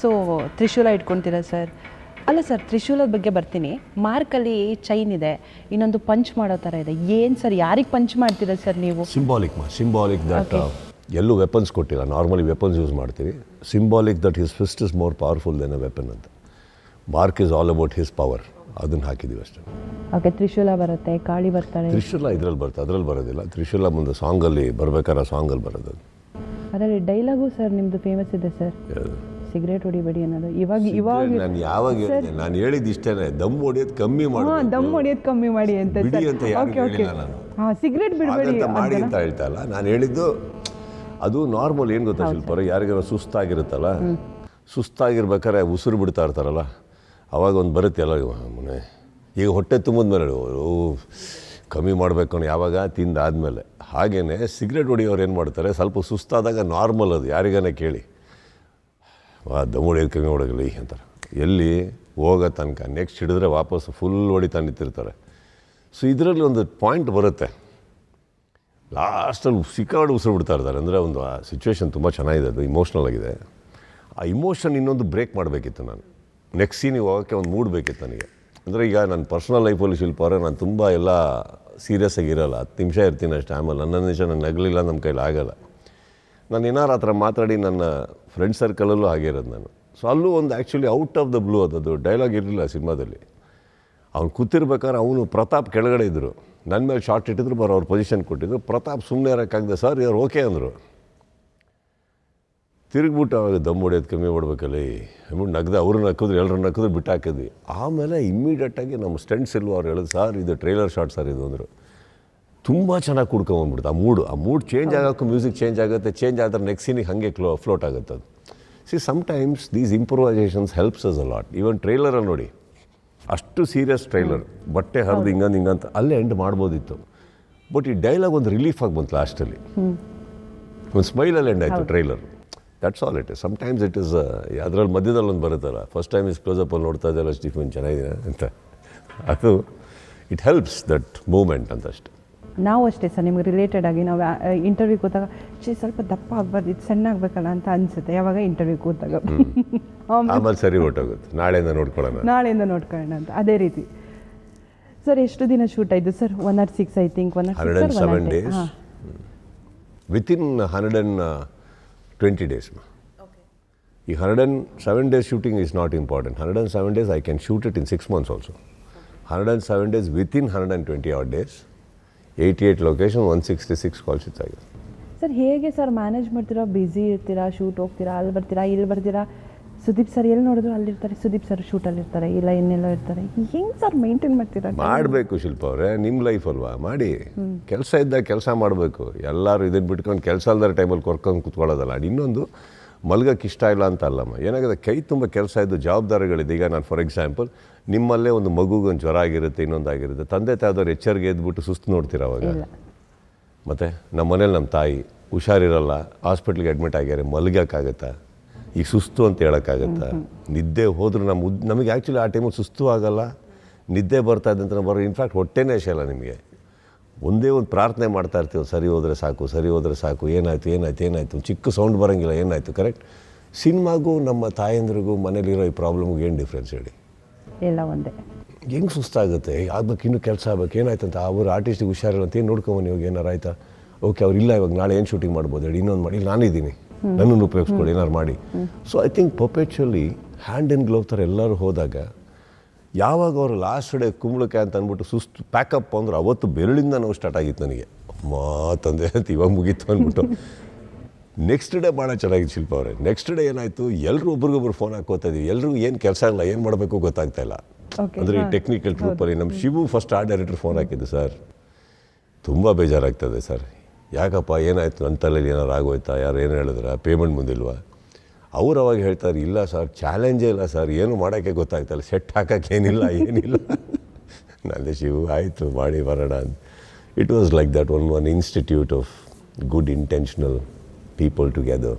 So ತ್ರಿಶೂಲ ಇಟ್ಕೊಳ್ತೀರಾ sir? ಅಲ್ಲ sir, ತ್ರಿಶೂಲದ ಬಗ್ಗೆ ಬರ್ತೀನಿ. ಮಾರ್ಕಲ್ಲಿ ಚೈನ್ ಇದೆ, ಇನ್ನೊಂದು ಪಂಚ್ ಮಾಡೋ ಥರ ಇದೆ. ಏನು ಸರ್, ಯಾರಿಗೆ ಪಂಚ್ ಮಾಡ್ತೀರಾ ಸರ್ ನೀವು? ಸಿಂಬಾಲಿಕ್ ದಟ್ ಎಲ್ಲೂ ವೆಪನ್ಸ್ ಕೊಟ್ಟಿಲ್ಲ. ನಾರ್ಮಲಿ ವೆಪನ್ಸ್ ಯೂಸ್ ಮಾಡ್ತೀವಿ. Symbolic that his fist is more powerful than a weapon ಅಂತ. Mark is all about his power. ಅದನ್ನು ಹಾಕಿದ್ದೀವಿ ಅಷ್ಟೇ. ಓಕೆ, ತ್ರಿಶೂಲ ಬರುತ್ತೆ, ಕಾಳಿ ಬರ್ತಾಳೆ. ತ್ರಿಶೂಲ ಇದರಲ್ಲಿ ಬರುತ್ತೆ, ಅದರಲ್ಲಿ ಬರೋದಿಲ್ಲ. ತ್ರಿಶೂಲ ಮುಂದೆ ಸಾಂಗಲ್ಲಿ ಬರ್ಬೇಕಾದ್ರೆ ಸಾಂಗಲ್ಲಿ ಬರೋದು. ಅದರಲ್ಲಿ ಡೈಲಾಗು ಸರ್ ನಿಮ್ಮದು ಫೇಮಸ್ ಇದೆ ಸರ್, ಸಿಗರೇಟ್ ಹೊಡಿಬೇಡಿ ಅನ್ನೋದು. ಇವಾಗ ನಾನು ಯಾವಾಗ ಹೇಳಿದೆ? ನಾನು ಹೇಳಿದ್ದು ಇಷ್ಟೇ, ದಮ್ ಹೊಡಿಯೋದು ಕಮ್ಮಿ ಮಾಡಿ. ದಮ್ ಹೊಡಿಯೋದು ಕಮ್ಮಿ ಮಾಡಿ ಅಂತ ಬಿಡಿ ಅಂತ ಯಾರು ಹೇಳಿಲ್ಲ ನಾನು. ಸಿಗರೇಟ್ ಬಿಡಬೇಡಿ ಮಾಡಿ ಅಂತ ಹೇಳ್ತಾ ಇಲ್ಲ. ನಾನು ಹೇಳಿದ್ದು ಅದು ನಾರ್ಮಲ್. ಏನು ಗೊತ್ತಾ ಶಿಲ್ಪರು, ಯಾರಿಗಾರ ಸುಸ್ತಾಗಿರುತ್ತಲ್ಲ, ಸುಸ್ತಾಗಿರ್ಬೇಕಾದ್ರೆ ಉಸಿರು ಬಿಡ್ತಾ ಇರ್ತಾರಲ್ಲ, ಅವಾಗ ಒಂದು ಬರುತ್ತೆ ಎಲ್ಲ ಮನೆ. ಈಗ ಹೊಟ್ಟೆ ತುಂಬಿದ ಮೇಲೆ ಕಮ್ಮಿ ಮಾಡಬೇಕು ಅನ್ನೋ ಯಾವಾಗ ತಿಂದಾದ್ಮೇಲೆ. ಹಾಗೆಯೇ ಸಿಗರೇಟ್ ಹೊಡಿಯೋರು ಏನು ಮಾಡ್ತಾರೆ, ಸ್ವಲ್ಪ ಸುಸ್ತಾದಾಗ ನಾರ್ಮಲ್ ಅದು ಯಾರಿಗಾನೆ ಕೇಳಿ, ದಮ್ ಹೊಡಿಯೋದು ಕಮ್ಮಿ ಹೊಡಗಲಿ ಅಂತಾರೆ. ಎಲ್ಲಿ ಹೋಗೋ ತನಕ ನೆಕ್ಸ್ಟ್ ಹಿಡಿದ್ರೆ ವಾಪಸ್ ಫುಲ್ ಹೊಡಿತಾ ನಿಂತಿರ್ತಾರೆ. ಸೊ ಇದರಲ್ಲಿ ಒಂದು ಪಾಯಿಂಟ್ ಬರುತ್ತೆ, ಲಾಸ್ಟಲ್ಲಿ ಸಿಕ್ಕಾಡು ಉಸಿರು ಬಿಡ್ತಾ ಇರ್ತಾರೆ. ಅಂದರೆ ಒಂದು ಆ ಸಿಚುವೇಶನ್ ತುಂಬ ಚೆನ್ನಾಗಿದೆ, ಅದು ಇಮೋಷ್ನಲ್ ಆಗಿದೆ. ಆ ಇಮೋಷನ್ ಇನ್ನೊಂದು ಬ್ರೇಕ್ ಮಾಡಬೇಕಿತ್ತು ನಾನು. ನೆಕ್ಸ್ಟ್ ಸೀನಿಗೆ ಹೋಗೋಕ್ಕೆ ಒಂದು ಮೂಡ್ ಬೇಕಿತ್ತು ನನಗೆ. ಅಂದರೆ ಈಗ ನನ್ನ ಪರ್ಸ್ನಲ್ ಲೈಫಲ್ಲಿ ಶಿಲ್ಪಾರೆ ನಾನು ತುಂಬ ಎಲ್ಲ ಸೀರಿಯಸ್ ಆಗಿರಲ್ಲ. 10 ನಿಮಿಷ ಇರ್ತೀನಿ ಅಷ್ಟೇ. ಆಮೇಲೆ 11 ನಿಮಿಷ ನಾನು ನಗಲಿಲ್ಲ, ನಮ್ಮ ಕೈಲಿ ಆಗಲ್ಲ. ನಾನು ಏನಾರು ಆ ಥರ ಮಾತಾಡಿ ನನ್ನ ಫ್ರೆಂಡ್ ಸರ್ಕಲಲ್ಲೂ ಆಗಿರೋದು ನಾನು. ಸೊ ಅಲ್ಲೂ ಒಂದು actually out of the blue ಅದು ಡೈಲಾಗ್ ಇರಲಿಲ್ಲ ಸಿನಿಮಾದಲ್ಲಿ. ಅವ್ನು ಕೂತಿರ್ಬೇಕಾದ್ರೆ ಅವನು ಪ್ರತಾಪ್ ಕೆಳಗಡೆ ಇದ್ದರು, ನನ್ನ ಮೇಲೆ ಶಾರ್ಟ್ ಇಟ್ಟಿದ್ರು, ಅವ್ರ ಪೊಸಿಷನ್ ಕೊಟ್ಟಿದ್ರು. ಪ್ರತಾಪ್ ಸುಮ್ಮನೆ ಇರೋಕ್ಕಾಗದೆ, ಸರ್ ಇವ್ರು ಓಕೆ ಅಂದರು. ತಿರುಗ್ಬಿಟ್ಟು ಅವಾಗ ದಮ್ ಹೊಡಿಯೋದು ಕಮ್ಮಿ ಮಾಡ್ಬೇಕಲ್ಲ ಅಂದ್ಬಿಟ್ಟು ನಗ್ದೆ. ಅವ್ರು ನಕ್ಕಿದ್ರು, ಎಲ್ಲರೂ ನಕ್ಕಿದ್ರು, ಬಿಟ್ಟು ಹಾಕಿದ್ವಿ. ಆಮೇಲೆ ಇಮ್ಮಿಡಿಯೇಟಾಗಿ ನಮ್ಮ ಸ್ಟೆಂಟ್ಸ್ ಇಲ್ವ ಅವ್ರು ಹೇಳಿದ್ರು, ಸರ್ ಇದು ಟ್ರೈಲರ್ ಶಾರ್ಟ್ ಸರ್ ಇದು ಅಂದರು. ತುಂಬ ಚೆನ್ನಾಗಿ ಕುಡ್ಕೊಂಬಂದ್ಬಿಡ್ತು. ಆ ಮೂಡ್ ಚೇಂಜ್ ಆಗೋಕ್ಕೂ ಮ್ಯೂಸಿಕ್ ಚೇಂಜ್ ಆಗುತ್ತೆ. ಚೇಂಜ್ ಆದರೆ ನೆಕ್ಸ್ಟ್ ಸೀನಿಗೆ ಹಾಗೆ ಫ್ಲೋಟ್ ಆಗುತ್ತೆ ಅದು. Sometimes these improvisations helps us a lot. Even ಟ್ರೈಲರಲ್ಲಿ ನೋಡಿ, ಅಷ್ಟು ಸೀರಿಯಸ್ ಟ್ರೈಲರ್, ಬಟ್ಟೆ ಹರಿದು ಹಿಂಗಂತ ಅಲ್ಲೇ ಎಂಡ್ ಮಾಡ್ಬೋದಿತ್ತು. ಬಟ್ ಈ ಡೈಲಾಗ್ ಒಂದು ರಿಲೀಫ್ ಆಗಿ ಬಂತು ಲಾಸ್ಟಲ್ಲಿ, ಒಂದು ಸ್ಮೈಲಲ್ಲಿ ಎಂಡ್ ಆಯಿತು trailer. That's all it is. Sometimes it is ಅದರಲ್ಲಿ ಮಧ್ಯದಲ್ಲಿ ಒಂದು ಬರುತ್ತಲ್ಲ, ಫಸ್ಟ್ ಟೈಮ್ ಇಸ್ ಕ್ಲೋಸಪ್ಪಲ್ಲಿ ನೋಡ್ತಾ ಇದ್ದಲ್ಲ ಸ್ಟೀಫನ್ ಚೆನ್ನಾಗಿದೆ ಅಂತ, ಅದು ಇಟ್ ಹೆಲ್ಪ್ಸ್ ದಟ್ ಮೂಮೆಂಟ್ ಅಂತ ಅಷ್ಟೆ. ನಾವು ಅಷ್ಟೇ ಸರ್, ನಿಮ್ಗೆ ರಿಲೇಟೆಡ್ ಆಗಿ ನಾವು ಇಂಟರ್ವ್ಯೂಗೆ ಹೋದಾಗ ಸ್ವಲ್ಪ ದಪ್ಪ ಆಗಬಾರ್ದು, ಇದು ಸಣ್ಣ ಆಗಬೇಕಲ್ಲ ಅಂತ ಅನಿಸುತ್ತೆ ಯಾವಾಗ ಇಂಟರ್ವ್ಯೂಗೆ ಹೋದಾಗ. ಆಮೇಲೆ ಸರಿ ಹೊಟ್ಟೋಗುತ್ತೆ, ನಾಳೆಯಿಂದ ನೋಡ್ಕೊಳ್ಳೋಣ ಅಂತ. ಅದೇ ರೀತಿ ಸರ್, ಎಷ್ಟು ದಿನ ಶೂಟ್ ಆಯಿತು sir? 106 I think. 107 days. Within 120 days. ಈ 107 days shooting is not important. 107 days I can shoot it in 6 months also. 107 days within 120 odd days. 88 location, 166 call sheets ಆಗಿದೆ. ಸರ್ ಹೇಗೆ ಸರ್ ಮ್ಯಾನೇಜ್ ಮಾಡ್ತೀರಾ? Busy ಇರ್ತೀರಾ, shoot ಹೋಗ್ತೀರಾ, ಅಲ್ಲಿ ಬರ್ತೀರಾ, ಇಲ್ಲಿ ಬರ್ತೀರಾ. ಸುದೀಪ್ ಸರ್ ಎಲ್ಲಿ ನೋಡಿದ್ರು ಅಲ್ಲಿರ್ತಾರೆ, ಸುದೀಪ್ ಸರ್ ಶೂಟಲ್ಲಿರ್ತಾರೆ, ಇಲ್ಲ ಇನ್ನೆಲ್ಲೋ ಇರ್ತಾರೆ. ಹೆಂಗೆ ಸರ್ ಮೇಂಟೈನ್ ಮಾಡ್ತೀರಾ? ಮಾಡಬೇಕು ಶಿಲ್ಪ ಅವರೇ, ನಿಮ್ಮ ಲೈಫ್ ಅಲ್ವಾ, ಮಾಡಿ. ಕೆಲಸ ಇದ್ದಾಗ ಕೆಲಸ ಮಾಡಬೇಕು. ಎಲ್ಲರೂ ಇದನ್ನು ಬಿಟ್ಕೊಂಡು ಕೆಲಸ ಅಲ್ದಾರ ಟೈಮಲ್ಲಿ ಕೊರ್ಕೊಂಡು ಕೂತ್ಕೊಳ್ಳೋದಲ್ಲ. ಇನ್ನೊಂದು ಮಲ್ಗಕ್ಕೆ ಇಷ್ಟ ಇಲ್ಲ ಅಂತ ಅಲ್ಲಮ್ಮ, ಏನಾಗಿದೆ ಕೈ ತುಂಬ ಕೆಲಸ ಇದ್ದು ಜವಾಬ್ದಾರಿಗಳಿದೆ. ಈಗ ನಾನು ಫಾರ್ ಎಕ್ಸಾಂಪಲ್ ನಿಮ್ಮಲ್ಲೇ ಒಂದು ಮಗುಗೊಂದು ಜ್ವರ ಆಗಿರುತ್ತೆ, ಇನ್ನೊಂದಾಗಿರುತ್ತೆ, ತಂದೆ ತಾಯಿದವ್ರು ಎಚ್ಚರಿಗೆ ಎದ್ಬಿಟ್ಟು ಸುಸ್ತು ನೋಡ್ತೀರ ಅವಾಗ. ಮತ್ತು ನಮ್ಮ ಮನೇಲಿ ನಮ್ಮ ತಾಯಿ ಹುಷಾರಿರಲ್ಲ, ಹಾಸ್ಪಿಟ್ಲಿಗೆ ಅಡ್ಮಿಟ್ ಆಗ್ಯಾರೆ, ಮಲ್ಗೋಕ್ಕಾಗತ್ತಾ? ಈಗ ಸುಸ್ತು ಅಂತ ಹೇಳೋಕ್ಕಾಗತ್ತಾ? ನಿದ್ದೆ ಹೋದ್ರೂ ನಮಗೆ ಆ್ಯಕ್ಚುಲಿ ಆ ಟೈಮಲ್ಲಿ ಸುಸ್ತು ಆಗೋಲ್ಲ, ನಿದ್ದೆ ಬರ್ತಾ ಇದೆ ಅಂತ ಬರೋ. ಇನ್ಫ್ಯಾಕ್ಟ್ ಹೊಟ್ಟೆನೇ ಅಲ್ಲ ನಿಮಗೆ. ಒಂದೇ ಒಂದು ಪ್ರಾರ್ಥನೆ ಮಾಡ್ತಾ ಇರ್ತೀವಿ, ಸರಿ ಹೋದರೆ ಸಾಕು, ಏನಾಯಿತು, ಚಿಕ್ಕ ಸೌಂಡ್ ಬರೋಂಗಿಲ್ಲ, ಏನಾಯಿತು. ಕರೆಕ್ಟ್. ಸಿನಿಮಾಗೂ ನಮ್ಮ ತಾಯಂದ್ರಿಗೂ ಮನೇಲಿರೋ ಈ ಪ್ರಾಬ್ಲಮ್ಗೆ ಏನು ಡಿಫ್ರೆನ್ಸ್ ಹೇಳಿ? ಎಲ್ಲ ಒಂದೇ. ಹೆಂಗೆ ಸುಸ್ತಾಗುತ್ತೆ, ಆಗ್ಬೇಕು, ಇನ್ನೂ ಕೆಲಸ ಆಗ್ಬೇಕು, ಏನಾಯ್ತು ಅಂತ. ಅವ್ರು ಆರ್ಟಿಸ್ಟಿಗೆ ಹುಷಾರಿಲ್ಲ ಅಂತ ಏನು ನೋಡ್ಕೊಂಬನಿ, ಇವಾಗ ಏನಾರು ಆಯ್ತಾ, ಓಕೆ ಅವ್ರು ಇಲ್ಲ, ಇವಾಗ ನಾಳೆ ಏನು ಶೂಟಿಂಗ್ ಮಾಡ್ಬೋದು ಹೇಳಿ, ಇನ್ನೊಂದು ಮಾಡಿ, ನಾನಿದ್ದೀನಿ, ನನ್ನನ್ನು ಉಪಯೋಗಿಸ್ಕೊಳ್ಳಿ, ಏನಾರು ಮಾಡಿ. So I think perpetually hand in glove ಥರ ಎಲ್ಲರೂ ಹೋದಾಗ, ಯಾವಾಗ ಅವರು ಲಾಸ್ಟ್ ಡೇ ಕುಂಬಳಕ್ಕೆ ಅಂತ ಅಂದ್ಬಿಟ್ಟು ಸುಸ್ತು ಪ್ಯಾಕಪ್ ಅಂದ್ರೆ ಅವತ್ತು ಬೆರಳಿಂದ ನಾವು ಸ್ಟಾರ್ಟ್ ಆಗಿತ್ತು ನನಗೆ. ತಂದೆ ಅಂತ ಇವಾಗ ಮುಗೀತು ಅಂದ್ಬಿಟ್ಟು ನೆಕ್ಸ್ಟ್ ಡೇ ಭಾಳ ಚೆನ್ನಾಗಿತ್ತು ಶಿಲ್ಪ ಅವರೇ. ನೆಕ್ಸ್ಟ್ ಡೇ ಏನಾಯಿತು, ಎಲ್ಲರೂ ಒಬ್ರಿಗೊಬ್ರು ಫೋನ್ ಹಾಕೋತಾ ಇದ್ದೀವಿ, ಎಲ್ರಿಗೂ ಏನು ಕೆಲಸ ಇಲ್ಲ, ಏನು ಮಾಡಬೇಕು ಗೊತ್ತಾಗ್ತಾ ಇಲ್ಲ. ಅಂದರೆ ಈ ಟೆಕ್ನಿಕಲ್ ಟ್ರೂಪಲ್ಲಿ ನಮ್ಮ Shivu first art director phone ಹಾಕಿದ್ದು, ಸರ್ ತುಂಬ ಬೇಜಾರಾಗ್ತದೆ ಸರ್, ಯಾಕಪ್ಪ ಏನಾಯಿತು, ನನ್ನ ತಲೆಯಲ್ಲಿ ಏನಾರು ಆಗೋಯ್ತಾ, ಯಾರು ಏನು ಹೇಳಿದ್ರ, ಪೇಮೆಂಟ್ ಬಂದಿಲ್ವಾ? ಅವ್ರು ಅವಾಗ ಹೇಳ್ತಾರೆ, ಇಲ್ಲ ಸರ್ ಚಾಲೆಂಜೇ ಇಲ್ಲ ಸರ್, ಏನು ಮಾಡೋಕ್ಕೆ ಗೊತ್ತಾಗ್ತಾಯಿಲ್ಲ, ಸೆಟ್ ಹಾಕೋಕ್ಕೇನಿಲ್ಲ, ಏನಿಲ್ಲ. ನಂದೇ ಶಿವು ಆಯಿತು ಮಾಡಿ ಬರೋಣ ಅಂತ. It was like that one institute of good intentional people together.